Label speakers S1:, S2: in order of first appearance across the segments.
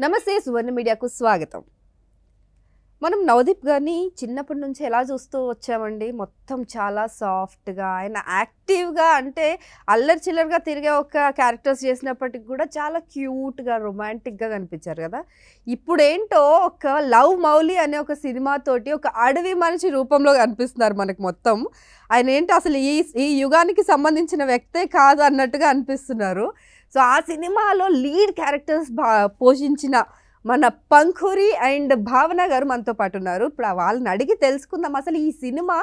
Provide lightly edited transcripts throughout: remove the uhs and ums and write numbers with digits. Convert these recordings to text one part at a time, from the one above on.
S1: నమస్తే సువర్ణ మీడియాకు స్వాగతం. మనం నవదీప్ గారిని చిన్నప్పటి నుంచి ఎలా చూస్తూ వచ్చామండి. మొత్తం చాలా సాఫ్ట్గా, ఆయన యాక్టివ్గా, అంటే అల్లరి చిల్లరగా తిరిగే ఒక క్యారెక్టర్స్ చేసినప్పటికి కూడా చాలా క్యూట్గా రొమాంటిక్గా కనిపించారు కదా. ఇప్పుడేంటో ఒక లవ్ మౌలి అనే ఒక సినిమాతోటి ఒక అడవి మనిషి రూపంలో కనిపిస్తున్నారు మనకు. మొత్తం ఆయన ఏంటో అసలు ఈ యుగానికి సంబంధించిన వ్యక్తే కాదు అన్నట్టుగా అనిపిస్తున్నారు. సో ఆ సినిమాలో లీడ్ క్యారెక్టర్స్ పోషించిన మన పంఖూరి అండ్ భావన గారు మనతో పాటు ఉన్నారు. ఇప్పుడు వాళ్ళని అడిగి తెలుసుకుందాం అసలు ఈ సినిమా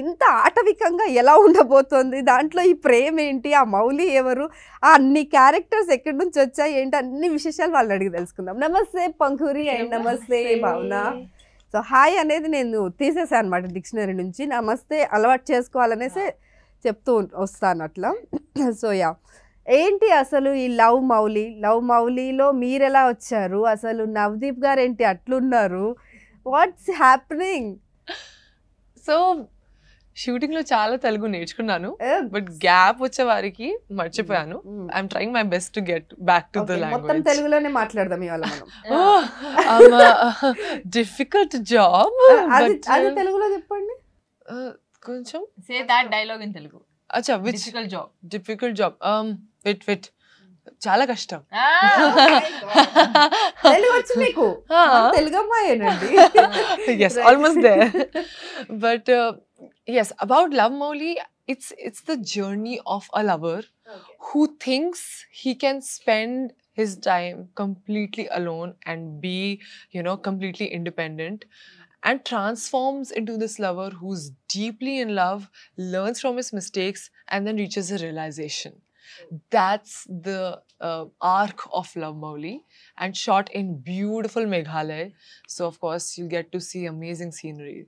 S1: ఇంత ఆటవికంగా ఎలా ఉండబోతోంది, దాంట్లో ఈ ప్రేమ ఏంటి, ఆ మౌలి ఎవరు, ఆ అన్ని క్యారెక్టర్స్ ఎక్కడి నుంచి వచ్చాయి ఏంటి, అన్ని విశేషాలు వాళ్ళని అడిగి తెలుసుకుందాం. నమస్తే పంఖూరి అండ్ నమస్తే భావన. సో హాయ్ అనేది నేను తీసేసాను అనమాట డిక్షనరీ నుంచి. నమస్తే అలవాటు చేసుకోవాలనేసి చెప్తూ వస్తాను అట్లా. సో యా, ఏంటి అసలు ఈ లవ్ మౌలిలో మీరెలా వచ్చారు, అసలు నవదీప్ గారు ఏంటి అట్లున్నారు, వాట్స్ హ్యాపెనింగ్?
S2: సో షూటింగ్ లో చాలా తెలుగు నేర్చుకున్నాను, బట్ గ్యాప్ వచ్చే వారికి మర్చిపోయాను. I'm trying my best to get back to the language.
S1: మొత్తం తెలుగులోనే మాట్లాడదాం ఇవాళ మనం.
S2: Difficult job.
S1: అది తెలుగులో చెప్పండి
S2: కొంచెం.
S3: Say that dialogue in Telugu.
S2: అచ్చా, విచ్ డిఫికల్ట్ జాబ్? వెయిట్ చాలా కష్టం.
S1: తెలుగు వచ్చి మీకు? Telugu అమ్మాయేనండి.
S2: Yes, almost there. But yes, about Love Mowli, it's the journey of a lover who thinks he can spend his time completely alone and be, completely independent, and transforms into this lover who's deeply in love, learns from his mistakes, and then reaches a realization. That's the arc of Love Mowli, and shot in beautiful Meghalaya. So of course you'll get to see amazing scenery.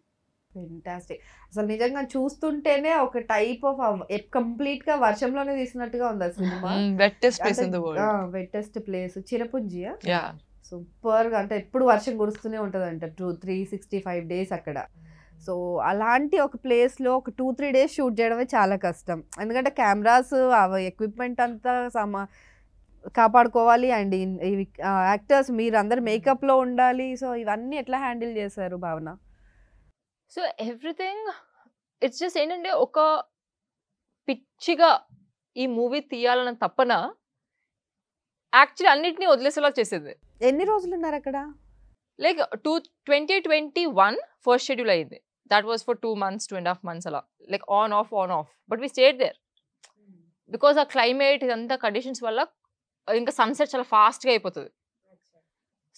S1: Fantastic. అసలు నిజంగా చూస్తుంటేనే ఒక type of complete గా వర్షంలోనే తీసినట్టుగా ఉంది ఆ సినిమా.
S2: Wettest place in the world.
S1: Wettest place చిరపుంజియా.
S2: Yeah.
S1: సూపర్ గా, అంటే ఎప్పుడు వర్షం కురుస్తూనే ఉంటుంది అంట 365 days అక్కడ. సో అలాంటి ఒక ప్లేస్లో ఒక 2-3 days షూట్ చేయడమే చాలా కష్టం, ఎందుకంటే కెమెరాస్ ఎక్విప్మెంట్ అంతా కాపాడుకోవాలి, అండ్ యాక్టర్స్ మీరు అందరు మేకప్లో ఉండాలి. సో ఇవన్నీ ఎట్లా హ్యాండిల్ చేశారు భావన?
S3: సో ఎవ్రీథింగ్ ఇట్స్ జస్ట్ ఏంటంటే ఒక పిచ్చిగా ఈ మూవీ తీయాలన్న తప్పన యాక్చువల్లీ అన్నిటినీ వదిలేసేలా చేసేది.
S1: ఎన్ని రోజులు ఉన్నారు అక్కడ?
S3: లైక్ 2021 ఫస్ట్ షెడ్యూల్ అయింది. That was for 2 months, 2.5 months అలా, like on off. But we stayed there because ఆ క్లైమేట్ ఇదంతా కండిషన్స్ వల్ల ఇంకా సన్సెట్ చాలా ఫాస్ట్గా అయిపోతుంది.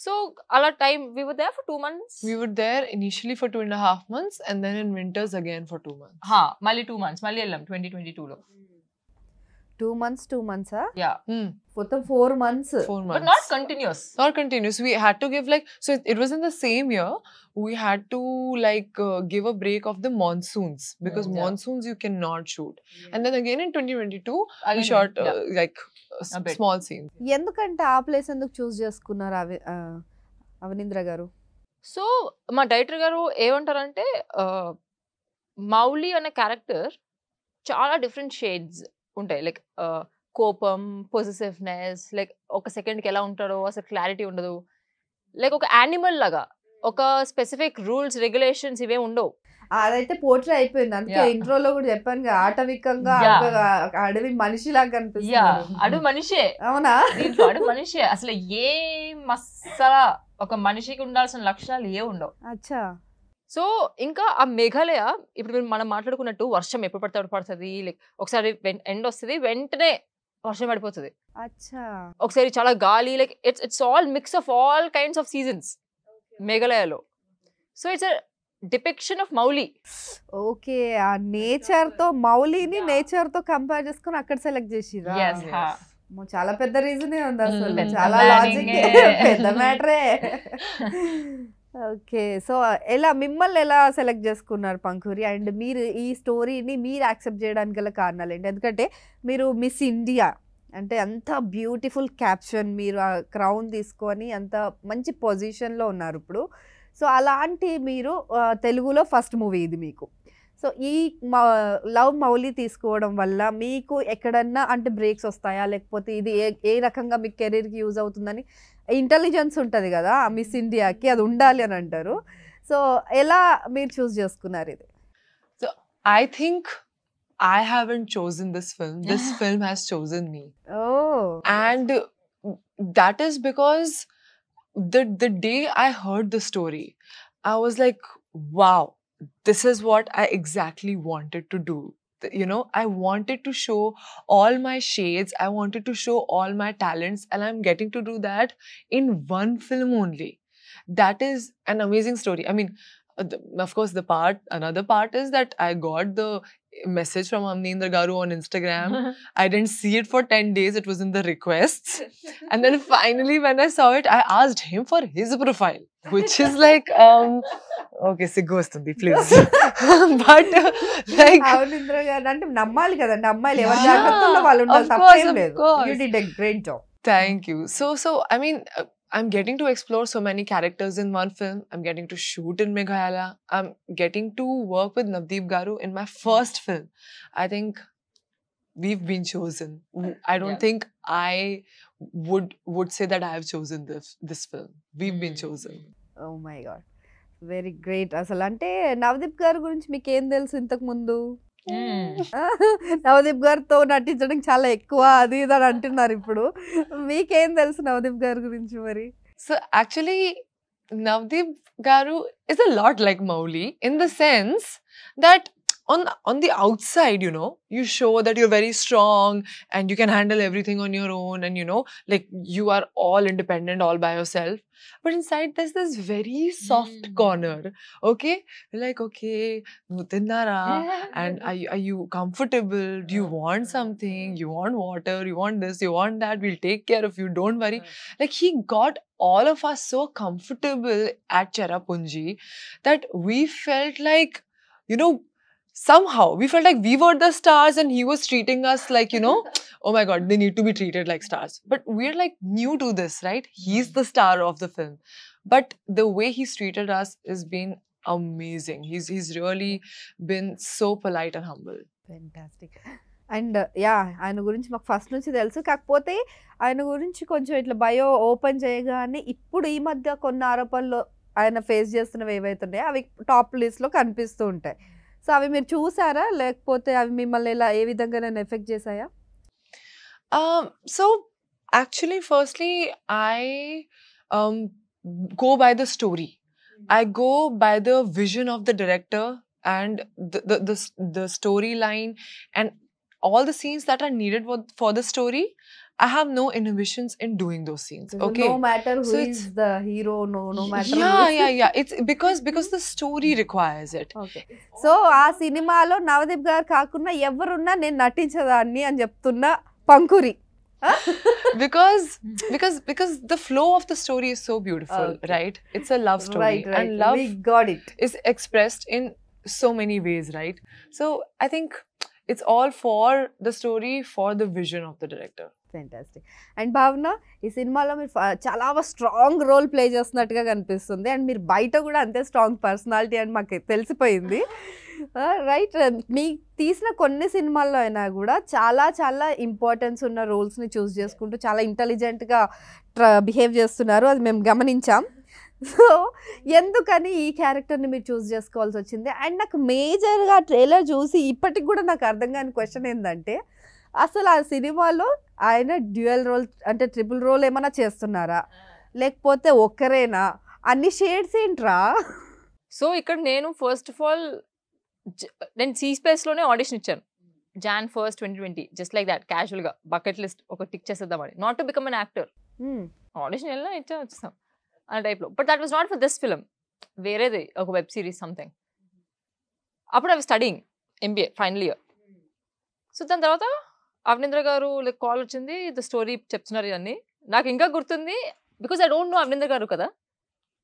S3: సో అలా time we were there for 2 months.
S2: We were there initially for 2.5 months, and then in winters again for 2 months.
S3: మళ్ళీ 2 months మళ్ళీ వెళ్ళాం 2022లో.
S1: 2 months?
S3: Yeah.
S1: మొత్తం 4 months.
S3: But not continuous.
S2: Not continuous. We had to give so it was in the same year. We had to give a break of the monsoons, because monsoons you cannot shoot. And then again in 2022 we shot small scenes.
S1: ఎందుకంటే ఆ place ఎందుకు చూస్ చేసుకున్నారు అవనీంద్ర గారు?
S3: So మా director గారు ఏమంటారంటే మౌలి అనే character చాలా డిఫరెంట్ షేడ్స్ ఉంటాయి. లైక్ కోపం, పొసెసివ్నెస్, లైక్ ఒక సెకండ్కి ఎలా ఉంటాడో అసలు క్లారిటీ ఉండదు. లైక్ ఒక యానిమల్ లాగా, ఒక స్పెసిఫిక్ రూల్స్ రెగ్యులేషన్స్ ఇవే ఉండవు.
S1: అదైతే పోర్ట్రే అయిపోయింది. అందుకే ఇంట్రోలో కూడా చెప్పాను, ఆటవికంగా అడవి మనిషిలాగా కనిపిస్తుంది.
S3: అడవి మనిషే.
S1: అవునా?
S3: దీంట్లో అడవి మనిషే. అసలు ఏ మసాలా ఒక మనిషికి ఉండాల్సిన లక్షణాలు ఏ ఉండవు.
S1: అచ్చా.
S3: సో ఇంకా ఆ మేఘాలయ ఇప్పుడు మనం మాట్లాడుకున్నట్టు వర్షం ఎప్పుడు పడితే అప్పుడు పడుతుంది. లైక్ ఒకసారి ఎండ్ వస్తుంది, వెంటనే వర్షం పడిపోతుంది.
S1: అచ్చా.
S3: ఒకసారి చాలా గాలి, like it's all mix of all kinds of seasons మేఘాలయలో. So it's a depiction of Mouli.
S1: Okay, ఆ నేచర్ తో మౌలిని నేచర్ తో కంపేర్ చేసుకుని అక్కడ సెలెక్ట్ చేసిరా? చాలా పెద్ద రీజనే ఉంది అసలు, చాలా లాజిక్, పెద్ద మ్యాటరే. ఓకే, సో మిమ్మల్ని ఎలా సెలెక్ట్ చేసుకున్నారు పంఖూరి? అండ్ మీరు ఈ స్టోరీని మీరు యాక్సెప్ట్ చేయడానికి గల కారణాలు ఏంటి? ఎందుకంటే మీరు మిస్ ఇండియా అంటే అంత బ్యూటిఫుల్ క్యాప్షన్, మీరు ఆ క్రౌన్ తీసుకొని అంత మంచి పొజిషన్లో ఉన్నారు ఇప్పుడు. సో అలాంటి మీరు తెలుగులో ఫస్ట్ మూవీ ఇది మీకు. సో ఈ లవ్ మౌలి తీసుకోవడం వల్ల మీకు ఎక్కడన్నా అంటే బ్రేక్స్ వస్తాయా, లేకపోతే ఇది ఏ రకంగా మీ కెరీర్కి యూజ్ అవుతుందని ఇంటెలిజెన్స్ ఉంటుంది కదా మిస్ ఇండియాకి, అది ఉండాలి అని అంటారు. సో ఎలా మీరు చూస్ చేసుకున్నారు ఇది?
S2: So I think I haven't chosen this film. This film has chosen me.
S1: Oh.
S2: And that is because the day I heard the story, I was like, wow, this is what I exactly wanted to do. You know, I wanted to show all my shades. I wanted to show all my talents, and I'm getting to do that in one film only. That is an amazing story. I mean, of course, another part is that I got the message from Amnindra Garu on Instagram. I didn't see it for 10 days. It was in the requests. And then finally, when I saw it, I asked him for his profile, which is like, okay, siggu vastundi, please. But like,
S1: అవనింద్ర గారు అంటే నమ్మాలి కదండి, అమ్మాయిలు ఎవరి
S2: Yeah,
S1: జాగ్రత్తలో వాళ్ళు ఉండాలి,
S2: of course,
S1: తప్పేం
S2: of
S1: లేదు.
S2: course.
S1: You did a great job.
S2: thank you. So I mean, I'm getting to explore so many characters in one film. I'm getting to shoot in Meghalaya. I'm getting to work with Navdeep Garu in my first film. I think we've been chosen. I don't
S3: Yeah.
S2: think I would say that I have chosen this film. We've been chosen.
S1: Oh my god, very great. అసలు అంటే నవదీప్ గారి గురించి మీకు ఏం తెలుసు ఇంతకు ముందు? నవదీప్ గారితో నటించడం చాలా ఎక్కువ అది ఇది అని అంటున్నారు ఇప్పుడు. మీకేం తెలుసు నవదీప్ గారి గురించి మరి?
S2: So actually, Navdeep Garu is a lot like Mowgli in the sense that on the outside, you know, you show that you're very strong and you can handle everything on your own, and you know, like you are all independent all by yourself. But inside there's this very soft corner. Okay, like, okay, Nutinara, and are you comfortable? Do you want something? You want water? You want this? You want that? We'll take care of you. Don't worry. Like, he got all of us so comfortable at Cherrapunji that we felt like, you know, somehow we felt like we were the stars and he was treating us like, you know, oh my god, they need to be treated like stars. But we're like new to this, right? He's the star of the film. But the way he's treated us has been amazing. He's really been so polite and humble.
S1: Fantastic. And yeah, ఆయన గురించి మాకు first నుంచి తెలుసు. కాకపోతే ఆయన గురించి కొంచెం ఇట్లా బయో ఓపెన్ చేయగానే ఇప్పుడు ఈ మధ్య కొన్ని ఆరోపణలు ఆయన ఫేస్ చేస్తున్నవి ఏవైతే ఉన్నాయో అవి టాప్ లిస్ట్లో కనిపిస్తూ ఉంటాయి. సో అవి మీరు చూసారా, లేకపోతే అవి మిమ్మల్ని ఇలా ఏ విధంగా నేను effect చేశాయా?
S2: So actually, firstly, I go by the story. I go by the vision of the director and the storyline and all the scenes that are needed for the story. I have no inhibitions in doing those scenes. Okay.
S1: No matter who
S2: So
S1: is the hero, no matter
S2: Yeah. It's because the story requires it.
S1: Okay. So ఆ సినిమాలో నవదీప్ గారు కాకుండా ఎవరున్నా నేను నటించదాన్ని అని చెప్తున్న పంకురి.
S2: because the flow of the story is so beautiful.
S1: Okay.
S2: Right? It's a love story.
S1: Right.
S2: And love
S1: We got it.
S2: is expressed in so many ways, right? So I think it's all for the story, for the vision of the director.
S1: Fantastic. And భావన, ఈ సినిమాలో మీరు చాలా strong role play చేస్తున్నట్టుగా కనిపిస్తుంది. And మీరు బయట కూడా అంతే స్ట్రాంగ్ పర్సనాలిటీ అని మాకు తెలిసిపోయింది. రైట్, మీ తీసిన కొన్ని సినిమాల్లో అయినా కూడా చాలా చాలా ఇంపార్టెన్స్ ఉన్న రోల్స్ని చూస్ చేసుకుంటూ చాలా ఇంటెలిజెంట్గా బిహేవ్ చేస్తున్నారు, అది మేము గమనించాం. సో ఎందుకని ఈ క్యారెక్టర్ని మీరు చూస్ చేసుకోవాల్సి వచ్చింది? అండ్ నాకు మేజర్గా ట్రైలర్ చూసి ఇప్పటికి కూడా నాకు అర్థం కాని క్వశ్చన్ ఏంటంటే, అసలు ఆ సినిమాలో ఆయన డ్యూయల్ రోల్ అంటే ట్రిపుల్ రోల్ ఏమైనా చేస్తున్నారా, లేకపోతే ఒక్కరేనా? అన్ని షేడ్స్ ఏంట్రా?
S3: సో ఇక్కడ నేను ఫస్ట్ ఆఫ్ ఆల్ నేను సీ స్పేస్లోనే ఆడిషన్ ఇచ్చాను Jan 1st, 2020, just like that, క్యాజువల్గా బకెట్ లిస్ట్ ఒక టిక్ చేసేద్దామని, not to become an actor. Audition వెళ్ళినా ఇచ్చా వచ్చేస్తాం అనే టైప్లో. But that was not for this film, వేరేది ఒక వెబ్ సిరీస్ సంథింగ్. అప్పుడు అవి studying MBA final year. So దాని తర్వాత అవనీంద్ర గారు లైక్ కాల్ వచ్చింది, ద స్టోరీ చెప్తున్నారు ఇవన్నీ. నాకు ఇంకా గుర్తుంది because I don't know Abanindra గారు కదా,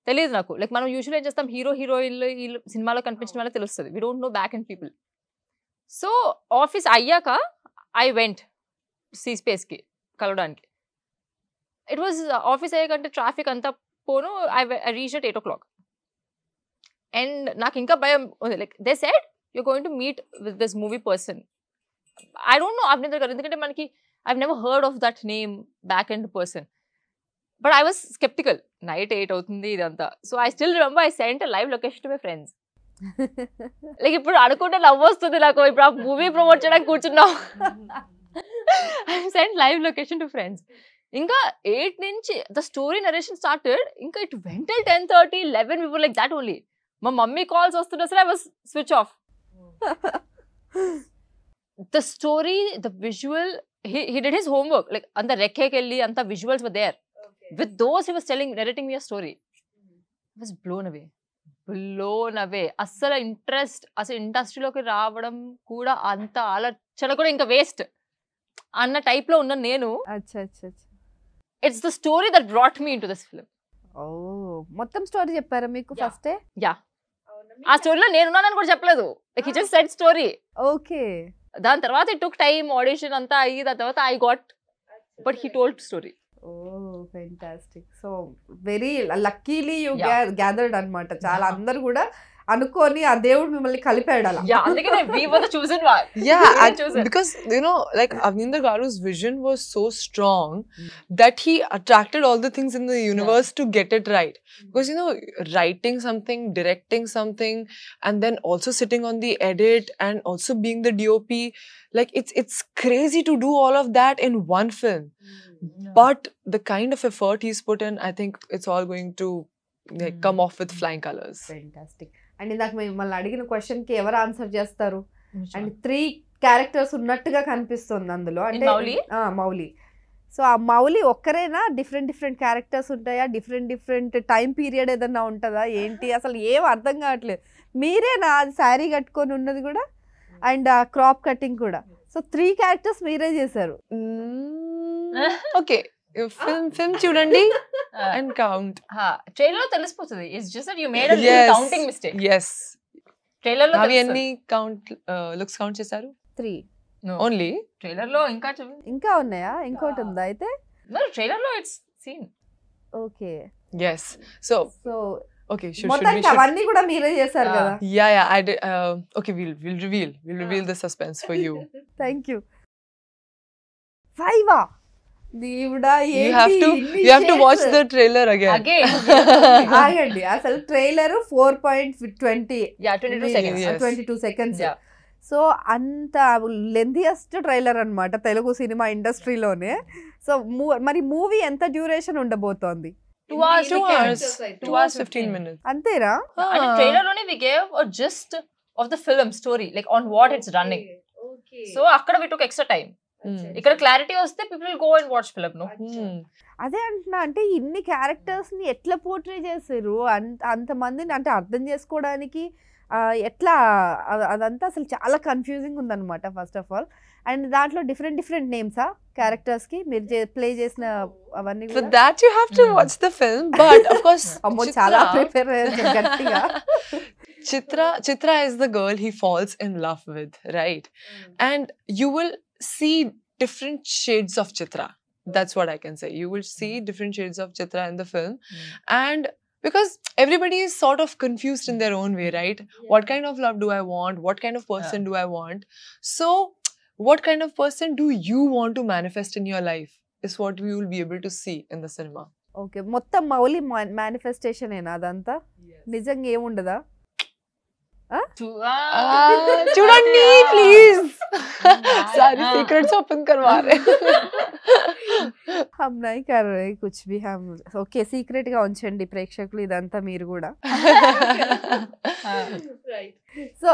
S3: తెలియదు నాకు. లైక్ మనం యూజువల్ ఏం చేస్తాం, హీరో హీరోయిన్లు ఈ సినిమాలో కనిపించిన వాళ్ళే తెలుస్తుంది, we don't know back and people. So office అయ్యాక ఐ వెంట్ సీ స్పేస్కి కలవడానికి. ఇట్ వాజ్ ఆఫీస్ అయ్యాకంటే ట్రాఫిక్ అంతా పోను. I reach at 8 o'clock. And నాకు ఇంకా భయం ఉంది. Like they said you're going to meet with this movie person. I don't know, I've never heard of that name back end person. But I was skeptical. Night 8 అవుతుంది ఇదంతా. So I still remember I sent a live location to my friends. Like ఇప్పుడు అనుకుంటే నవ్వు వస్తుంది నాకు. ఇప్పుడు ఆ movie promote చేయడానికి కూర్చున్నాం. I sent live location to friends. ఇంకా 8 నుంచి the story narration started. ఇంకా it went till 10:30, 11. We were like that only. మా మమ్మీ కాల్స్ వస్తున్నా సరే I was switch off. The story, the visual, he did his homework. Like anta rekhe kelli anta visuals were there. Okay. With those he was narrating me a story. I was blown away. Asala interest, asalu industry loki raavadam kuda anta alachana kuda inka waste anna type lo unna nenu.
S1: Acha.
S3: It's the story that brought me into this film.
S1: Oh, మొత్తం story చెప్పారా మీకు first?
S3: Yeah. ఆ స్టోరీలో నేనున్నానని కూడా చెప్పలేదు. Like he just said story.
S1: Okay.
S3: దాని తర్వాత it took time, audition అంతా అయ్యి దాని తర్వాత I got, but he told story.
S1: Oh, fantastic. So very luckily you gathered అన్నమాట. చాలా అందరూ కూడా అనుకోని ఆ దేవుడు మిమ్మల్ని కలిపాడు అలా.
S3: Yeah, అందుకనే we were the chosen one.
S2: Yeah, because you know, like Avnindra Garu's vision was so strong that he attracted all the things in the universe to get it right. Because you know, writing something, directing something, and then also sitting on the edit and also being the DOP, like it's crazy to do all of that in one film. But the kind of effort he's put in, I think it's all going to like come off with flying colors.
S1: Fantastic. And ఇందాక మిమ్మల్ని అడిగిన question కి ఎవరు answer చేస్తారు? And 3 characters ఉన్నట్టుగా కనిపిస్తుంది అందులో. అంటే మౌలి. సో ఆ మౌలి ఒక్కరేనా? డిఫరెంట్ క్యారెక్టర్స్ ఉంటాయా? డిఫరెంట్ టైం పీరియడ్ ఏదన్నా ఉంటుందా? ఏంటి అసలు ఏం అర్థం కావట్లేదు. మీరేనా అది శారీ కట్టుకొని ఉన్నది కూడా? అండ్ క్రాప్ కటింగ్ కూడా. సో 3 క్యారెక్టర్స్ మీరే చేశారు.
S2: Okay. Film చూడండి and count.
S3: ట్రైలర్ లో తెలిసిపోతుంది. It's just that you made a counting mistake.
S2: Yes.
S3: Trailer లో
S2: అవి ఎన్ని looks count చేశారు?
S1: 3
S2: only.
S3: ట్రైలర్ లో ఇంకా
S1: ఉన్నాయా? ఇంకోటి ఉందా అయితే?
S3: No, ట్రైలర్ లో it's seen.
S1: Okay.
S2: Yes. So okay,
S1: మొత్తానికి అవన్నీ కూడా మీరే చేశారు కదా?
S2: Yeah, I did. Okay, we'll reveal the suspense for you.
S1: Thank you. 5 దేవుడా,
S2: you have to watch the trailer again.
S1: ఆగండి, అసలు ట్రైలర్ 4.20 22 seconds. సో అంత లెంథియస్ట్ ట్రైలర్ అన్నమాట తెలుగు సినిమా ఇండస్ట్రీలోనే. సో మరి మూవీ ఎంత డ్యూరేషన్ ఉండబోతోంది?
S3: 2 hours
S2: 15 minutes.
S1: అంతేనా?
S3: అంటే ట్రైలర్ లోనే we gave a gist of the film story, like on what it's running. So అక్కడ we took extra time. ఇక్కడ క్లారిటీ వస్తే people will go and watch film. No,
S1: అదే అంటున్నా. అంటే ఇన్ని క్యారెక్టర్స్ ని ఎట్లా పోర్ట్రే చేశారు? అంతమందిని అంటే అర్థం చేసుకోవడానికి ఎట్లా? అదంతా అసలు చాలా కన్ఫ్యూజింగ్ ఉందన్నమాట ఫస్ట్ ఆఫ్ ఆల్. అండ్ దాంట్లో డిఫరెంట్ నేమ్సా క్యారెక్టర్స్ కి మీరు ప్లే చేసిన అవన్నీ?
S2: For that you have to watch the film, but of course
S1: అమ్మో చాలా ప్రిపేర్ గట్టిగా.
S2: Chitra is the girl he falls in love with, right? And you will see different shades of Chitra. That's what I can say. You will see different shades of Chitra in the film. And because everybody is sort of confused in their own way, right? What kind of love do I want? What kind of person do I want? So what kind of person do you want to manifest in your life is what we will be able to see in the cinema.
S1: Okay, మొత్తం Mouli manifestation ఏనా అదంతా? నిజంగా ఏముండదా?
S2: చూడండి please, सारी secrets open करवा रहे
S1: हम नहीं कर रहे कुछ भी. हम ఓకే, సీక్రెట్ గా ఉంచండి ప్రేక్షకులు ఇదంతా మీరు కూడా. సో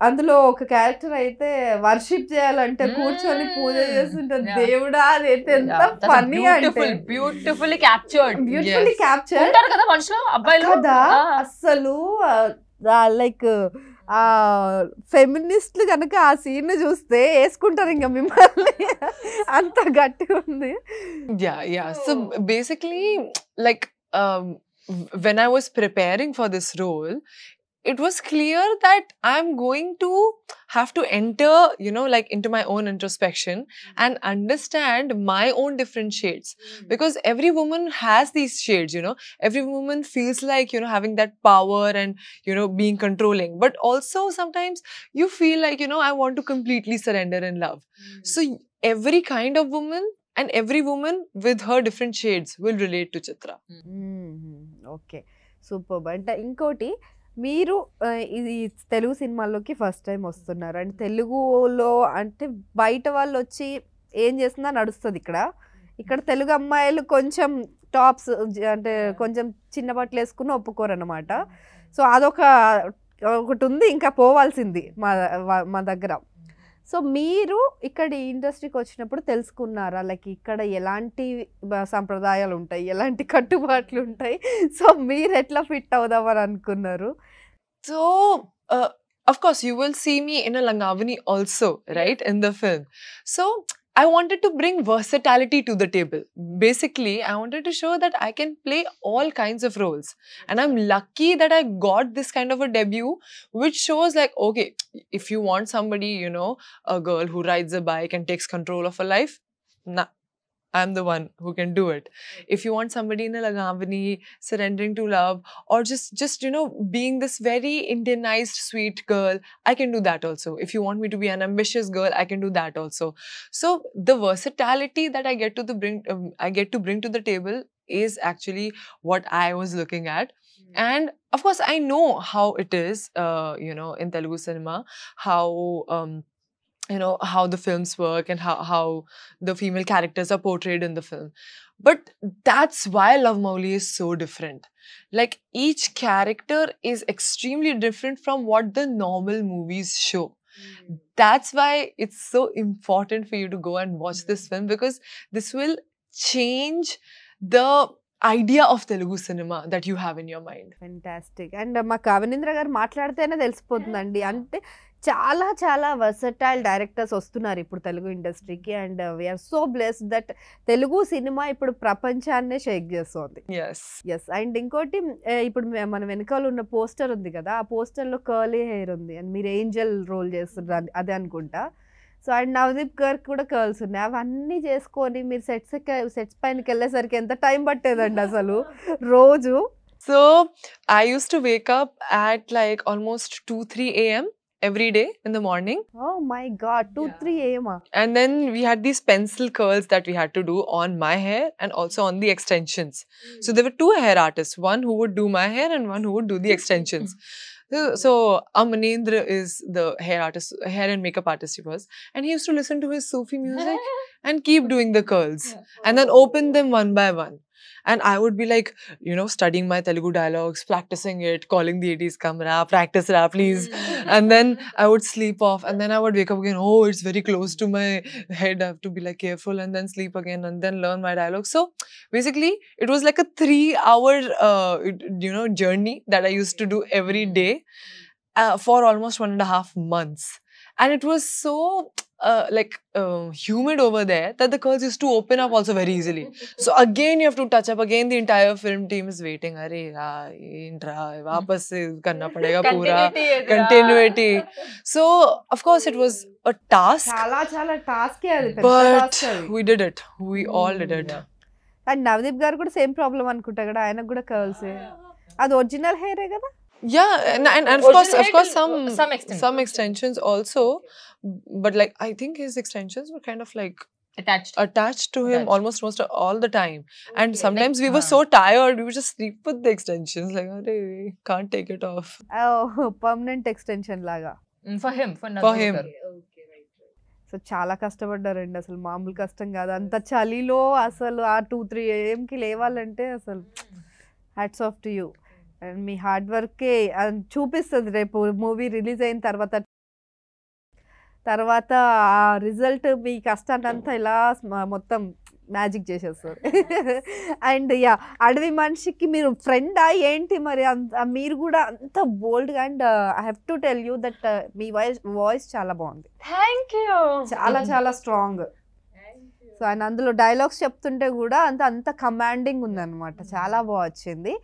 S1: అందులో ఒక క్యారెక్టర్ అయితే వర్షిప్ చేయాలంటే కూర్చొని పూజ చేస్తుంటారు. దేవుడా, అదైతే ఎంత ఫన్నీ అంటే
S3: బ్యూటిఫుల్లీ క్యాప్చర్డ్
S1: ఉంటారు
S3: కదా మనుషులు, అబ్బాయిలు
S1: కదా. అస్సలు లైక్ ఫెమినిస్ట్లు కనుక ఆ సీన్ చూస్తే వేసుకుంటారు ఇంకా మిమ్మల్ని, అంత గట్టిగా ఉంది.
S2: So basically like when I was preparing for this role, it was clear that I'm going to have to enter, like into my own introspection and understand my own different shades. Because every woman has these shades, every woman feels like, having that power and, being controlling. But also sometimes you feel like, I want to completely surrender in love. So every kind of woman and every woman with her different shades will relate to Chitra.
S1: Okay, super. అంటే ఇంకోటి, మీరు ఇది తెలుగు సినిమాల్లోకి first time వస్తున్నారు and తెలుగులో అంటే బయట వాళ్ళు వచ్చి ఏం చేస్తున్నా నడుస్తుంది. ఇక్కడ తెలుగు అమ్మాయిలు కొంచెం టాప్స్ అంటే కొంచెం చిన్న బట్టలు వేసుకుని ఒప్పుకోరు అనమాట. సో ఒకటి ఉంది, ఇంకా పోవాల్సింది మా దగ్గర. సో మీరు ఇక్కడ ఇండస్ట్రీకి వచ్చినప్పుడు తెలుసుకున్నారా, లైక్ ఇక్కడ ఎలాంటి సంప్రదాయాలు ఉంటాయి, ఎలాంటి కట్టుబాట్లు ఉంటాయి, సో మీరు ఎట్లా ఫిట్ అవుదామని అనుకున్నారు?
S2: So, of course, you will see me in a Langavani also, right, in the film. So, I wanted to bring versatility to the table. Basically, I wanted to show that I can play all kinds of roles. And I'm lucky that I got this kind of a debut, which shows like, okay, if you want somebody, a girl who rides a bike and takes control of her life, nah, I'm the one who can do it. If you want somebody in a Langavani, surrendering to love, or just being this very Indianized sweet girl, I can do that also. If you want me to be an ambitious girl, I can do that also. So the versatility that I get to bring to the table is actually what I was looking at. And of course, I know how it is, in Telugu cinema, how the films work and how the female characters are portrayed in the film. But that's why Lovemouli is so different. Like, each character is extremely different from what the normal movies show. That's why it's so important for you to go and watch this film, because this will change the idea of Telugu cinema that you have in your mind.
S1: Fantastic. And మాకు అవనీంద్ర గారు మాట్లాడితేనే తెలిసిపోతుందండి. అంటే చాలా చాలా versatile directors వస్తున్నారు ఇప్పుడు తెలుగు ఇండస్ట్రీకి. And we're so blessed that Telugu cinema ఇప్పుడు ప్రపంచాన్నే షేక్ చేస్తుంది. ఎస్. అండ్ ఇంకోటి, ఇప్పుడు మన వెనకాల ఉన్న పోస్టర్ ఉంది కదా, ఆ పోస్టర్లో కర్లీ హెయిర్ ఉంది అండ్ మీరు ఏంజల్ రోల్ చేస్తున్నారు, అదే అనుకుంటా. సో అండ్ నవదీప్ గారికి కూడా కర్ల్స్ ఉన్నాయి. అవన్నీ చేసుకొని మీరు సెట్స్ పైనకి వెళ్ళేసరికి ఎంత టైం పట్టేదండి అసలు రోజు?
S2: So I used to wake up at like almost 2-3 a.m. every day in the morning.
S1: Oh my god, 2-3 a.m.
S2: And then we had these pencil curls that we had to do on my hair and also on the extensions. So there were 2 hair artists, one who would do my hair and one who would do the extensions. So Amanindra is the hair and makeup artist he was, and he used to listen to his Sufi music and keep doing the curls and then open them one by one. And I would be like, studying my Telugu dialogues, practicing it, calling the 80s camera, practice rap, please. And then I would sleep off, and then I would wake up again. Oh, it's very close to my head. I have to be like careful, and then sleep again, and then learn my dialogue. So basically, it was like a 3-hour, journey that I used to do every day for almost 1.5 months. And it was so humid over there that the curls used to open up also very easily. So again you have to touch up. Again the entire film team is waiting. Arey wapas se karna padega pura continuity. So of course it was a task.
S1: Chala task adi.
S2: But we did it. We all did it.
S1: And Navdeep garu kuda same problem anukunta kada, ayana kuda curls adi original hair e kada?
S2: Yeah, and of course some extensions also, but like I think his extensions were kind of like attached to him almost all the time. And sometimes we were so tired, we would just sleep with the extensions, like we can't take it off.
S1: Oh, permanent extension laga
S3: for him.
S1: Okay, right. So చాలా కష్టపడ్డారండి, అసలు మామూలు కష్టం కాదు. అంత చలిలో అసలు ఆ 2-3 AM లేవాలంటే అసలు hats off to you. And me hard వర్కే చూపిస్తుంది రేపు మూవీ రిలీజ్ అయిన తర్వాత ఆ రిజల్ట్ మీ కష్టాన్ని అంతా ఇలా మొత్తం మ్యాజిక్ చేసేస్తారు. అండ్ అడవి మనిషికి మీరు ఫ్రెండా ఏంటి మరి? మీరు కూడా అంత బోల్డ్గా, and I have to tell you that మీ వాయిస్ చాలా బాగుంది.
S3: Thank you.
S1: చాలా చాలా స్ట్రాంగ్. సో అండ్ అందులో డైలాగ్స్ చెప్తుంటే కూడా అంత కమాండింగ్ ఉందన్నమాట, చాలా బాగా వచ్చింది.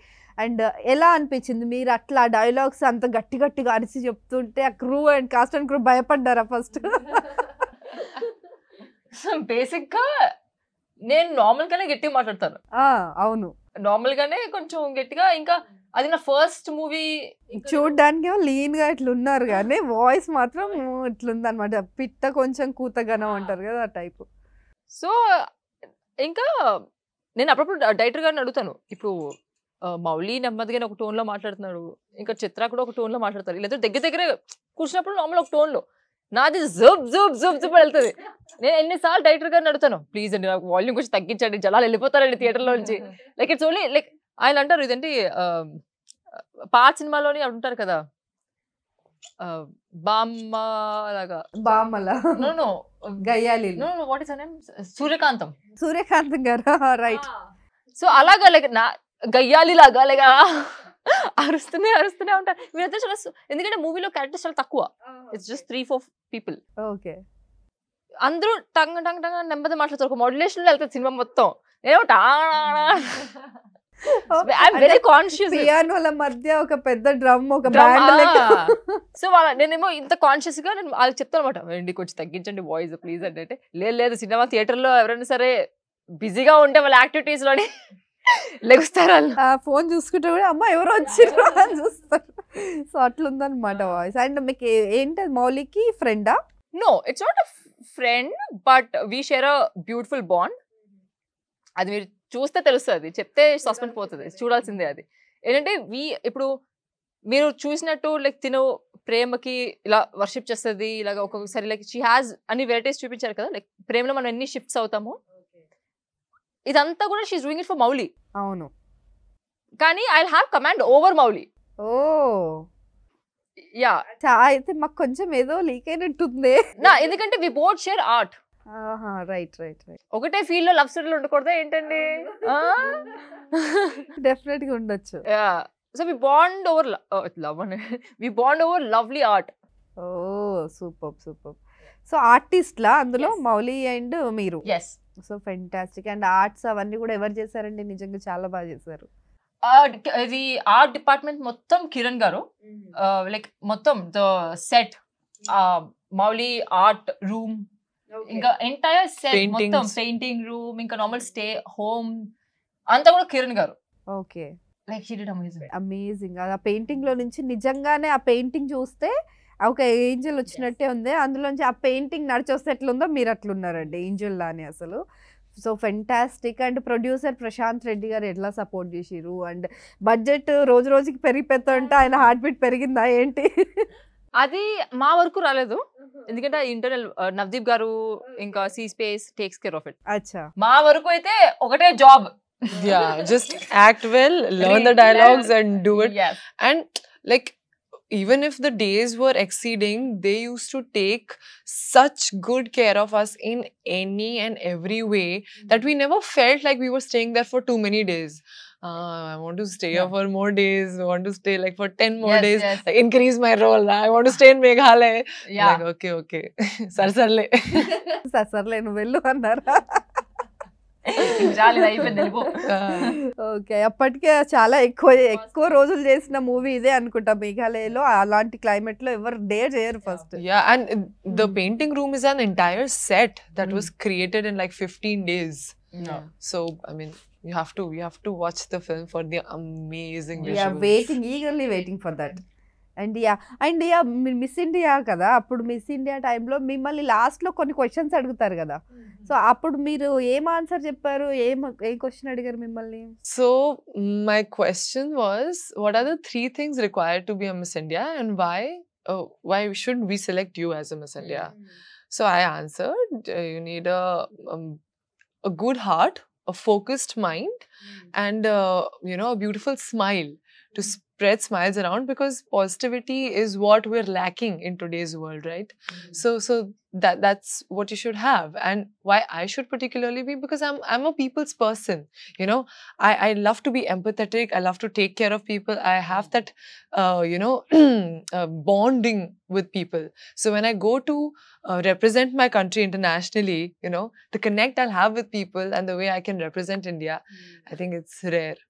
S1: అండ్ ఎలా అనిపించింది మీరు అట్లా డైలాగ్స్ అంత గట్టి గట్టిగా అరిచి చెప్తుంటే ఆ crew and cast and crew భయపడ్డారా ఫస్ట్?
S3: బేసిక్ గా నేను నార్మల్ గానే గట్టిగా మాట్లాడతాను,
S1: అవును,
S3: నార్మల్ గానే కొంచెం గట్టిగా. ఇంకా అది నా ఫస్ట్ మూవీ.
S1: చూడ్డానికి లీన్ గా ఇట్లా ఉన్నారు కానీ వాయిస్ మాత్రం ఇట్లుంది అనమాట, పిట్ట కొంచెం కూతగనం అంటారు కదా ఆ టైప్.
S3: సో ఇంకా నేను అప్పుడప్పుడు డైరెక్టర్ గారిని అడుగుతాను, ఇప్పుడు మౌలి నెమ్మదిగానే ఒక టోన్ లో మాట్లాడుతున్నాడు, ఇంకా చిత్ర కూడా ఒక టోన్ లో మాట్లాడతారు, లేదా దగ్గర దగ్గర కూర్చున్నప్పుడు నార్మల్ ఒక టోన్ లో, నాది జబ్ జబ్ జబ్ జబ్ వెళ్తుంది. నేను ఎన్నిసార్లు డైరెక్టర్ గారిని అడుగుతాను, ప్లీజ్ అండి నాకు వాల్యూమ్ కొంచెం తగ్గించండి, జనాలు వెళ్ళిపోతారండి థియేటర్లో నుంచి. లైక్ ఇట్స్ ఓన్లీ లైక్ ఆయన అంటారు ఇదేంటి పాత సినిమాలోని ఉంటారు కదా బామ్మ లాగా,
S1: బామ్మల
S3: నో నో
S1: గయ్యాలి,
S3: no no what is her name, Suryakantham,
S1: Suryakantham garu, right.
S3: So అలాగా లైక్ నా గయ్యాలి లాగా లైక్ అరుస్తూనే అరుస్తూనే ఉంటారు వీళ్ళంతా చాలా. ఎందుకంటే మూవీలో క్యారెక్టర్స్ చాలా తక్కువ, ఇట్స్ జస్ట్ 3-4 పీపుల్.
S1: ఓకే,
S3: అందరూ టంగ్ టంగ్ టంగ్ నెమ్మది మాట్లాడతారు, ఒక మోడ్యులేషన్ లో వెళ్తుంది సినిమా మొత్తం. ఏమో ఐఎమ్ వెరీ కాన్షియస్,
S1: పియానోల మధ్య ఒక పెద్ద డ్రమ్, ఒక బ్యాండ్ లెక్క.
S3: సో వాళ్ళ నేనేమో ఇంత కాన్షియస్ గా నేను వాళ్ళకి చెప్తాను అనమాట, అండి కొంచెం తగ్గించండి వాయిస్ ప్లీజ్ అంటే. లేదు సినిమా థియేటర్ లో ఎవరైనా సరే బిజీగా ఉంటే వాళ్ళ యాక్టివిటీస్ లోని లెగుస్తారు వాళ్ళు.
S1: ఫోన్ చూసుకుంటే కూడా అమ్మ ఎవరో వచ్చిర్రు అని చూస్తారు. So అట్లుందనమాట voice. అండ్ మీకు ఏంటి మౌలికి ఫ్రెండా?
S3: No, it's not a friend, but we share a beautiful bond. అది మీరు చూస్తే తెలుస్తుంది, చెప్తే సస్పెన్స్ పోతుంది, చూడాల్సిందే. అది ఏంటంటే ఇప్పుడు మీరు చూసినట్టు లైక్ తిను ప్రేమకి ఇలా వర్షిప్ చేస్తుంది, ఇలాగ ఒక్కొక్కసారి లైక్ షీ హ్యాస్ అన్ని వెరైటీస్ చూపించారు కదా, లైక్ ప్రేమలో మనం ఎన్ని షిఫ్ట్స్ అవుతామో, ఇదంతా కూడా she's doing it for Mouli.
S1: అవును,
S3: కానీ I will have command over Mouli.
S1: Oh
S3: yeah,
S1: అయితే మాకు కొంచెం ఏదో లీక్ అయినట్టుంది.
S3: ఎందుకంటే we both share art.
S1: Right right right.
S3: ఒకటే ఫీల్డ్ లో లవ్ స్టోరీలు ఉండకూడదా ఏంటండి?
S1: డెఫినెట్ గా ఉండొచ్చు.
S3: So we bond over love అని, we bond over lovely art.
S1: Oh super super. So artist లా అందులో మౌలి అండ్ మీరు.
S3: Yes.
S1: So fantastic. And arts అవన్నీ కూడా ఎవరు చేశారండి? నిజంగా చాలా బాగా చేశారు.
S3: ఇది ఆర్ట్ డిపార్ట్మెంట్ మొత్తం కిరణ్ గారు, లైక్ మొత్తం సెట్ మౌలి ఆర్ట్ రూమ్, ఇంకా ఎంటైర్ సెట్ మొత్తం పెయింటింగ్ రూమ్, ఇంకా నార్మల్ స్టే హోమ్ అంతా కూడా కిరణ్ గారు.
S1: Okay,
S3: like he did amazing.
S1: Amazing. ఆ పెయింటింగ్ లో నుంచి నిజంగానే ఆ పెయింటింగ్ చూస్తే ఒక ఏంజల్ వచ్చినట్టే ఉంది. అందులోంచి ఆ పెయింటింగ్ నడిచొస్తే ఎట్లుందో మీరు అట్లున్నారండి, ఏంజల్ లానే అసలు. So fantastic. And producer Prashant Reddy గారు ఎట్లా సపోర్ట్ చేసిరు? అండ్ బడ్జెట్ రోజు రోజుకి పెరిగిపోతుంటే ఆయన హార్ట్ బీట్ పెరిగిందా ఏంటి?
S3: అది మా వరకు రాలేదు, ఎందుకంటే ఇంటర్నల్ నవదీప్ గారు ఇంకా C space takes care of it.
S1: అచ్చా,
S3: మా వరకు అయితే ఒకటే job.
S2: Yeah, just act well, learn the dialogues and do it.
S3: Yes.
S2: And like even if the days were exceeding, they used to take such good care of us in any and every way that we never felt like we were staying there for too many days. I want to stay here for more days. I want to stay like for 10 more days.
S3: Yes.
S2: Like, increase my role. I want to stay in Meghalaya.
S3: Yeah.
S2: Like, okay. Sarle.
S1: సర్లే నువ్వు వెళ్ళు అన్నారా? Okay, అప్పటికే చాలా ఎక్కువ రోజులు చేసిన movie ఇదే అనుకుంటా మేఘాలయలో. అలాంటి క్లైమేట్ లో ఎవరు డేర్ చేయరు first.
S2: Yeah, and the painting room is an entire set that was created in like 15 days.
S3: Yeah.
S2: So I mean, you have to watch the film for the amazing visuals.
S1: eagerly waiting for that. And miss India కదా, అప్పుడు miss India టైంలో మిమ్మల్ని last లో కొన్ని questions అడుగుతారు కదా, so అప్పుడు మీరు ఏం ఆన్సర్ చెప్పారు? ఏ క్వశ్చన్ అడిగారు మిమ్మల్ని?
S2: So my question was, what are the 3 things required to be a Miss India, and why should we select you as a Miss India? So I answered, you need a good heart, a focused mind, and a beautiful smile to spread smiles around, because positivity is what we're lacking in today's world, right? So that's what you should have. And why I should particularly be, because I'm a people's person, I love to be empathetic, I love to take care of people, I have that bonding with people. So when I go to represent my country internationally, the connect I'll have with people and the way I can represent India, I think it's rare.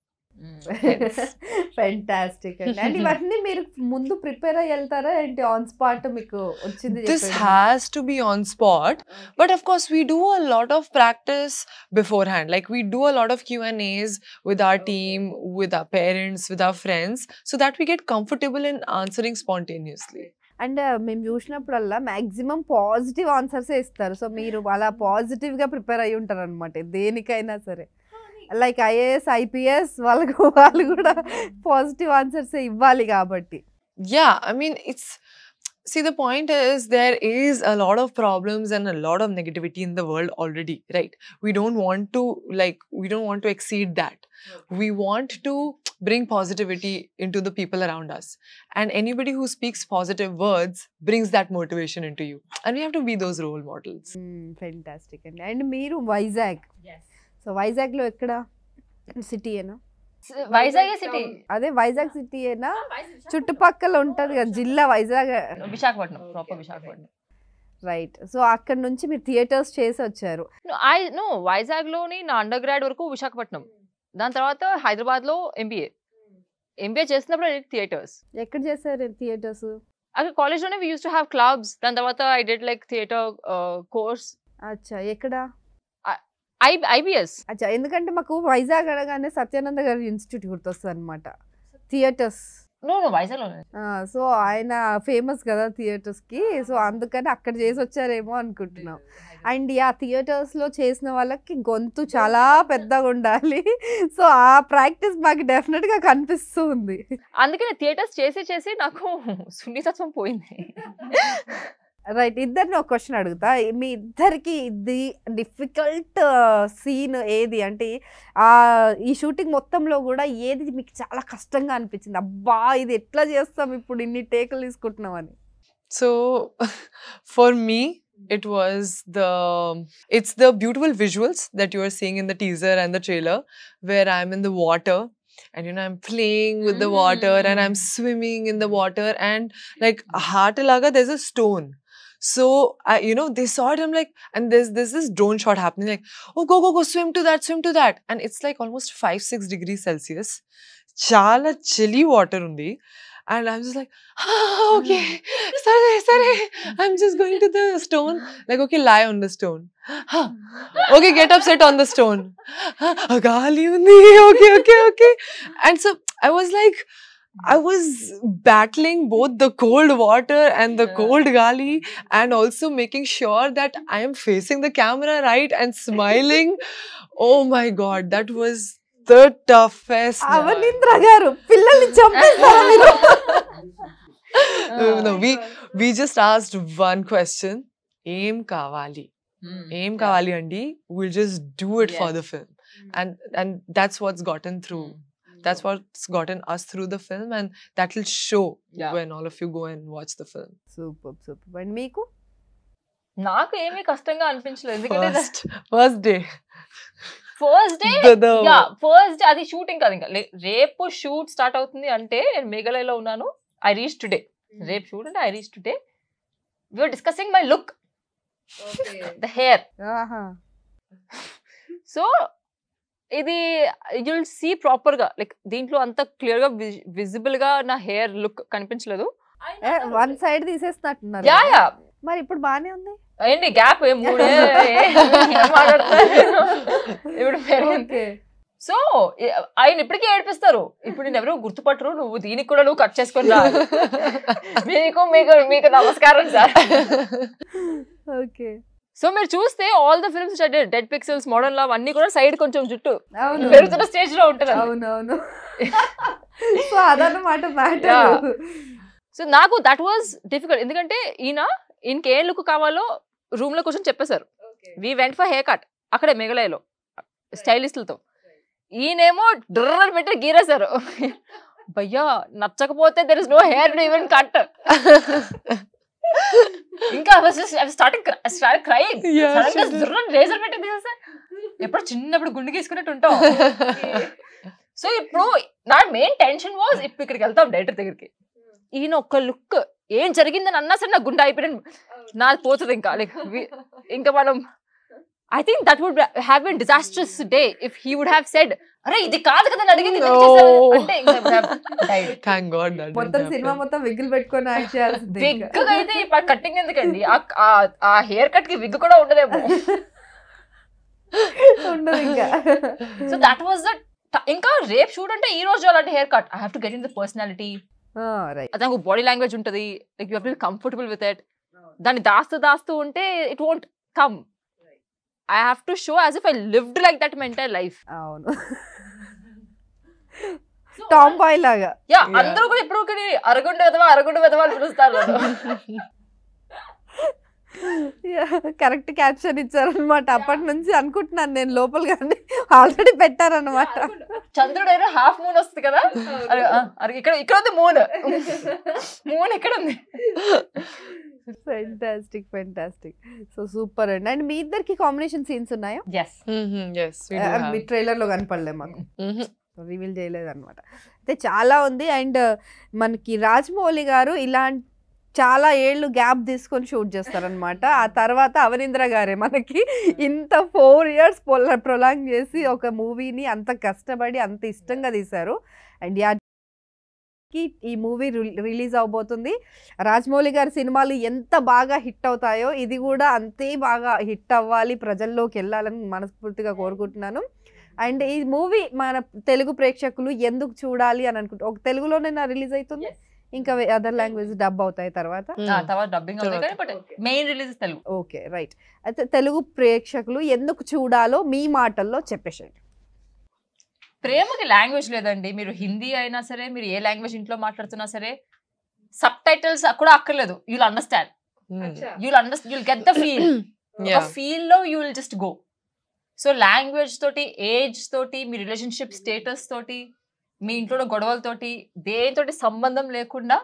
S1: Fantastic అండి. And ఇవన్నీ మీరు ముందు prepare అయ్యి వెళ్తారా ఏంటి? On spot మీకు వచ్చింది
S2: This
S1: చెప్పేయడమా?
S2: has to be on spot, but of course we do a lot of practice beforehand. Like we do a lot of Q&As with our team, with our parents, with our friends, so that we get comfortable in answering spontaneously.
S1: And మేము చూసినప్పుడల్లా maximum positive ఆన్సర్సే ఇస్తారు. So మీరు అలా పాజిటివ్గా prepare అయ్యి ఉంటారు అనమాట దేనికైనా సరే. లైక్ ఐఏఎస్ ఐపీఎస్ వాళ్ళు కూడా పాజిటివ్ ఆన్సర్సే ఇవ్వాలి కాబట్టి.
S2: Yeah, I mean, see, the point is there is a lot of problems and a lot of negativity in the world already, right? We don't want to exceed that. We want to bring positivity into the people around us. And anybody who speaks positive words brings that motivation into you. And we have to be those role models.
S1: Fantastic అండి. And మీరు Vizag, so వైజాగ్లో ఎక్కడ city ఏనా?
S3: Vizag city,
S1: అదే Vizag city ఏనా? చుట్టుపక్కల ఉంటది కదా జిల్లా Vizag,
S3: Visakhapatnam, proper Visakhapatnam.
S1: Right. So అక్కడ నుంచి మీరు థియేటర్స్ చేసి వచ్చారు.
S3: వైజాగ్ లోని నా అండర్ గ్రాడ్ వరకు విశాఖపట్నం, దాని తర్వాత హైదరాబాద్ లో ఎంబీఏ చేసినప్పుడు థియేటర్స్.
S1: ఎక్కడ చేశారు థియేటర్స్?
S3: అక్కడ కాలేజ్ లోనే వి యూస్ టు హ్యావ్ క్లబ్స్. దాని తర్వాత I did like theatre course.
S1: అచ్చా, ఎక్కడ?
S3: ఐబిఎస్.
S1: అచ్చా, ఎందుకంటే మాకు వైజాగ్ అనగానే సత్యానంద గారి ఇన్స్టిట్యూట్ గుర్తొస్తుంది అనమాట, థియేటర్స్.
S3: వైజాగ్ లోనే.
S1: సో ఆయన ఫేమస్ కదా థియేటర్స్ కి, సో అందుకని అక్కడ చేసి వచ్చారేమో అనుకుంటున్నాం. అండ్ ఆ థియేటర్స్ లో చేసిన వాళ్ళకి గొంతు చాలా పెద్దగా ఉండాలి. సో ఆ ప్రాక్టీస్ మాకు డెఫినెట్ గా కనిపిస్తుంది.
S3: అందుకని థియేటర్స్ చేసి నాకు సున్నితత్వం పోయింది.
S1: రైట్. ఇద్దరిని ఒక క్వశ్చన్ అడుగుతా. మీ ఇద్దరికి ఇది డిఫికల్ట్ సీన్ ఏది అంటే ఈ షూటింగ్ మొత్తంలో కూడా ఏది మీకు చాలా కష్టంగా అనిపించింది? అబ్బా ఇది ఎట్లా చేస్తాం ఇప్పుడు ఇన్ని టేకులు తీసుకుంటున్నాం అని.
S2: So for me, it's the beautiful visuals that you are seeing in the teaser and the trailer, where I'm in the water and I'm playing with the water and I'm swimming in the water, and like Hatalaga there's a stone. So they saw it. I'm like, and there's this drone shot happening, like, oh, go swim to that, and it's like almost 5-6 degrees Celsius, chala chilly water undi. And I'm just like, okay, sorry, I'm just going to the stone. Like, okay, lie on the stone. Okay, get up, sit on the stone. Gali undi, okay. And so I was like, I was battling both the cold water and the cold gali, and also making sure that I am facing the camera right and smiling. Oh my God, that was the toughest.
S1: Abanindra గారు పిల్లల్ని చంపేస్తారా మీరు?
S2: No, we just asked one question. Aim kavali andi. We'll just do it for the film, and that's what's gotten through. That's what's gotten us through the film, and that will show when all of you go and watch the film.
S1: Super. And మీకు?
S3: నాకు ఏమీ కష్టంగా అనిపించలేదు, ఎందుకంటే
S2: first day
S3: first day అది shooting కాదు. ఇంకా రేపు షూట్ స్టార్ట్ అవుతుంది అంటే నేను మేఘాలయలో ఉన్నాను. I reach today. రేపు షూట్ అంటే I reach today. We are discussing my look, the hair. So ఇది యుల్ సీ ప్రాపర్ గా, లైక్ దీంట్లో అంత క్లియర్ గా విజిబుల్ గా నా హెయిర్ లుక్ కనిపించలేదు.
S1: వన్ సైడ్ తీసేస్తున్నట్టున్నారు.
S3: యా
S1: మరి ఇప్పుడు బానే ఉంది
S3: ఏంటి గ్యాప్ మూడే ఇప్పుడు పెరిగింది. సో ఆయన ఇప్పటికీ ఏడిపిస్తారు. ఇప్పుడు నేను ఎవరు గుర్తుపట్టరు, నువ్వు దీనికి కూడా నువ్వు కట్ చేసుకొని రా. మీకు నమస్కారం సార్.
S1: ఓకే.
S3: సో మీరు చూస్తే all the films dead pixels, modern love అన్ని కూడా సైడ్ కొంచెం జుట్టు పెరుగుతున్న స్టేజ్ లో ఉంటుంది.
S1: అవునవును. సో అదన్నమాట మ్యాటర్.
S3: సో నాకు దట్ వాజ్ డిఫికల్ట్, ఎందుకంటే ఈయనకి ఏ లుక్ కావాలో రూమ్ లో కూర్చొని చెప్పేశారు. We went for hair cut అక్కడే మేఘాలయలో స్టైలిస్టులతో. ఈయనేమో డ్రర్ పెట్టి గీరేశారు. భయ్యా నచ్చకపోతే there is no hair to even cut. ఇంకా క్రైయింగ్. రేజర్ పెట్టి తీసేస్తే ఎప్పుడు చిన్నప్పుడు గుండె గీసుకున్నట్టు ఉంటాం. సో ఇప్పుడు నా మెయిన్ టెన్షన్ వాజ్ ఇప్పుడు ఇక్కడికి వెళ్తాం డైరెక్టర్ దగ్గరికి, ఈయన ఒక్క లుక్ ఏం జరిగిందని అన్నా సరే నా గుండె అయిపోయింది, నాది పోతుంది. ఇంకా లైక్ ఇంకా మనం I think that would have been disastrous day if he would have said, "Arey, ఇది కాదు కదా అని అడిగింది
S2: No.
S3: ఎందుకు చేశావు?" అంటే ఇంకా would have died.
S2: Thank God that
S1: మొత్తం
S2: didn't
S1: సినిమా
S2: happen.
S1: మొత్తం విగ్గులు పెట్టుకొని యాక్ట్ చేయాల్సింది ఇంకా.
S3: విగ్ అయితే కట్టింగ్ ఎందుకండి, ఆ హెయిర్ కట్ కి విగ్ కూడా ఉండదేమో.
S1: ఉండదు ఇంకా.
S3: సో దట్ వాస్ ద ఇంకా రేపు షూట్ అంటే ఈ రోజు అలాంటి hair cut. I have to get in the personality.
S1: Right.
S3: దానికి బాడీ లాంగ్వేజ్ ఉంటుంది, like you have to be comfortable with it. దాన్ని దాస్తూ ఉంటే it won't come. I have to show as if I lived like that my entire life.
S1: అవును. Tom bye లాగా.
S3: Yeah, అందరూ కూడా ఇప్పుడు అరగుండు వెదవా అని పిలుస్తారు.
S1: కరెక్ట్ క్యాప్షన్ ఇచ్చారనమాట. అప్పటి నుంచి అనుకుంటున్నాను నేను లోపల, కానీ ఆల్రెడీ పెట్టారనమాట.
S3: చంద్రుడు అయినా హాఫ్ మూన్ వస్తుంది కదా, ఇక్కడ ఉంది మూన్ ఇక్కడ ఉంది.
S1: ఫెంటాస్టిక్. సో సూపర్ అండి. అండ్ మీ ఇద్దరికి కాంబినేషన్ సీన్స్ ఉన్నాయా?
S3: yes
S2: Yes, we do have.
S1: Me trailer లో కనపడలే మాకు,
S2: Mhm.
S1: రివీల్ చేయలేదు అనమాట. అయితే చాలా ఉంది. అండ్ మనకి రాజమౌళి గారు ఇలాంటి చాలా ఏళ్ళు గ్యాప్ తీసుకొని షూట్ చేస్తారనమాట. ఆ తర్వాత అవనీంద్ర గారే మనకి ఇంత 4 years ప్రొలాంగ్ చేసి ఒక మూవీని అంత కష్టపడి అంత ఇష్టంగా తీశారు. అండ్ ఈ మూవీ రిలీజ్ అవబోతుంది. రాజమౌళి గారి సినిమాలు ఎంత బాగా హిట్ అవుతాయో ఇది కూడా అంతే బాగా హిట్ అవ్వాలి, ప్రజల్లోకి వెళ్ళాలని మనస్ఫూర్తిగా కోరుకుంటున్నాను. అండ్ ఈ మూవీ మన తెలుగు ప్రేక్షకులు ఎందుకు చూడాలి అని అనుకుంటా, ఒక తెలుగులోనే రిలీజ్ అవుతుంది, ఇంకా అదర్ లాంగ్వేజ్ డబ్ అవుతాయి తర్వాత.
S3: తర్వాత డబ్బింగ్ అవుతుంది కానీ but main release Telugu.
S1: Okay, right. అయితే తెలుగు ప్రేక్షకులు ఎందుకు చూడాలో మీ మాటల్లో చెప్పేసేయండి.
S3: ప్రేమకి లాంగ్వేజ్ లేదండి. మీరు హిందీ అయినా సరే, మీరు ఏ లాంగ్వేజ్ ఇంట్లో మాట్లాడుతున్నా సరే, సబ్ టైటిల్స్ కూడా అక్కర్లేదు. You'll understand, you'll get the feel. ఆ ఫీల్ లో you will just go. So language తోటి, ఏజ్ తోటి, మీ రిలేషన్షిప్ స్టేటస్ తోటి, మీ ఇంట్లో గొడవలతోటి, దేనితోటి సంబంధం లేకుండా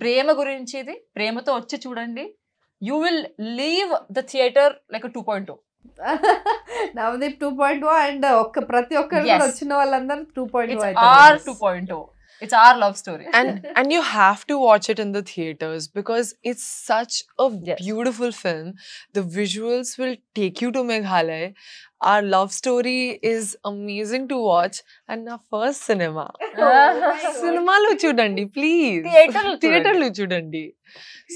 S3: ప్రేమ గురించి ఇది, ప్రేమతో వచ్చి చూడండి. You will leave the theatre like 2.0.
S1: Navdeep 2.0 and ప్రతి ఒక్కరు వచ్చిన వాళ్ళందరూ 2.0.
S3: our 2.0. It's our love story.
S2: And you have to watch it in the theaters because it's such a
S3: Yes.
S2: beautiful film. The visuals will take you to Meghalaya. Our love story is amazing to watch. And our first cinema. Cinema lo chudandi, please. Theater lo chudandi.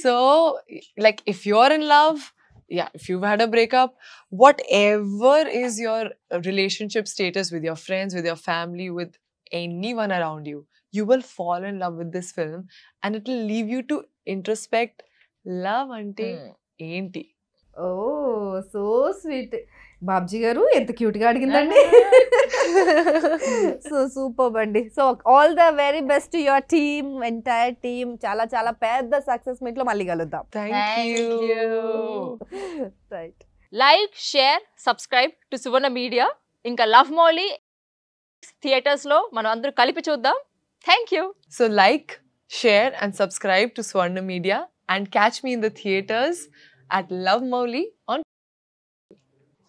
S2: So, like, if you're in love, yeah, if you've had a breakup, whatever is your relationship status with your friends, with your family, with anyone around you, you will fall in love with this film and it will leave you to introspect love ante enti.
S1: Oh so sweet. Babji గారు ఎంత cute గా అడిగిందండి. So super అండి. So all the very best to your team, entire team. చాలా చాలా పెద్ద success meet లో మళ్ళీ కలుద్దాం.
S2: Thank you.
S1: Right.
S3: Like, share, subscribe to Suvarna Media. ఇంకా లవ్ మౌలి థియేటర్స్ లో మనం అందరూ కలిపి చూద్దాం. Thank you.
S2: So like, share and subscribe to Swarna Media and catch me in the theaters at Love Mouli on.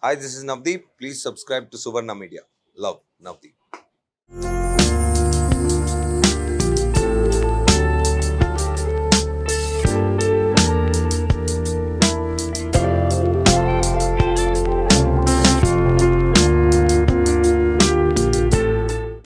S4: Hi, this is Navdeep. Please subscribe to Suvarna Media. Love, Navdeep.